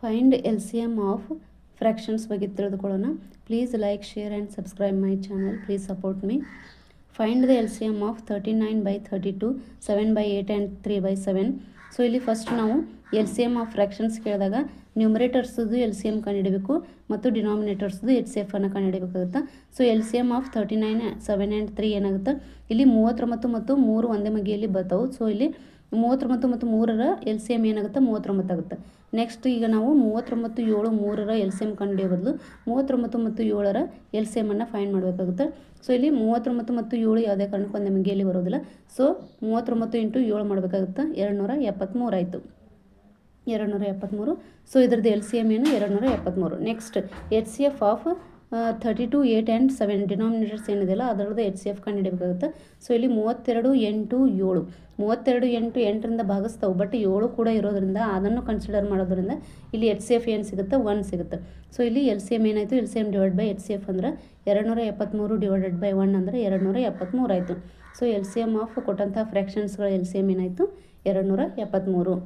Find L C M of fractions ಬಗ್ಗೆ ತಿಳಿದುಕೊಳ್ಳೋಣ. Please like, share and subscribe my channel. Please support me. Find the L C M of 39/32, 7/8 and 3/7. So ಇಲ್ಲಿ first ನಾವು L C M of fractions ಕೇಳಿದಾಗ ನ್ಯೂಮರೇಟರ್ಸ್ದು L C M ಕಂಡುಹಿಡಬೇಕು ಮತ್ತು ಡಿನಾಮಿನೇಟರ್ಸ್ದು H C ಎಫನ್ನು ಕಂಡುಹಿಡಬೇಕಾಗುತ್ತೆ. So L C M of 39, 7 and 3 ಏನಾಗುತ್ತೆ, ಇಲ್ಲಿ 39 ಮತ್ತು 3 ಒಂದೇ ಮಗಿಯಲ್ಲಿ ಬರ್ತಾವೆ. ಸೊ ಇಲ್ಲಿ 39 ಮತ್ತು 3ರ ಎಲ್ ಸಿ ಎಮ್ ಏನಾಗುತ್ತೆ, 39 ಆಗುತ್ತೆ. ನೆಕ್ಸ್ಟ್ ಈಗ ನಾವು 39, 7, 3ರ ಎಲ್ ಸಿ ಎಮ್ ಕಂಡುಹಿಡಿಯೋ ಬದಲು 39 ಮತ್ತು 7ರ ಎಲ್ ಸಿ ಎಮನ್ನು ಫೈಂಡ್ ಮಾಡಬೇಕಾಗುತ್ತೆ. ಸೊ ಇಲ್ಲಿ 39 ಮತ್ತು 7 ಯಾವುದೇ ಕಾರಣಕ್ಕೂ ಒಂದೇ ಮಗಿಯಲ್ಲಿ ಬರೋದಿಲ್ಲ. ಸೊ 39 × 7 ಮಾಡಬೇಕಾಗುತ್ತೆ, 273 ಆಯಿತು. 273. ಸೊ ಇದ್ರದ್ದು ಎಲ್ ಸಿ ಎಮ್ ಏನು, 273. Next H C F of 32, 8 and 7 denominators ಏನಿದೆಯಲ್ಲ ಅದರದ್ದು ಎಚ್ ಸಿ ಎಫ್ ಕಂಡುಹಿಡಬೇಕಾಗುತ್ತೆ. ಸೊ ಇಲ್ಲಿ 32, 8, 7. 32, 8, 8ರಿಂದ ಭಾಗಿಸ್ತಾವೆ, ಬಟ್ 7 ಕೂಡ ಇರೋದ್ರಿಂದ ಅದನ್ನು ಕನ್ಸಿಡರ್ ಮಾಡೋದ್ರಿಂದ ಇಲ್ಲಿ ಎಚ್ ಸಿ ಎಫ್ ಏನು ಸಿಗುತ್ತೆ, 1 ಸಿಗುತ್ತೆ. ಸೊ ಇಲ್ಲಿ ಎಲ್ ಸಿ ಎಮ್ ಏನಾಯಿತು, L C M divide by H C F ಅಂದರೆ 273 ಡಿವೈಡೆಡ್ ಬೈ 1 ಅಂದರೆ 273 ಆಯಿತು. So L C M of ಕೊಟ್ಟಂಥ ಫ್ರ್ಯಾಕ್ಷನ್ಸ್ಗಳ ಎಲ್ ಸಿ ಎಮ್ ಏನಾಯಿತು, 273.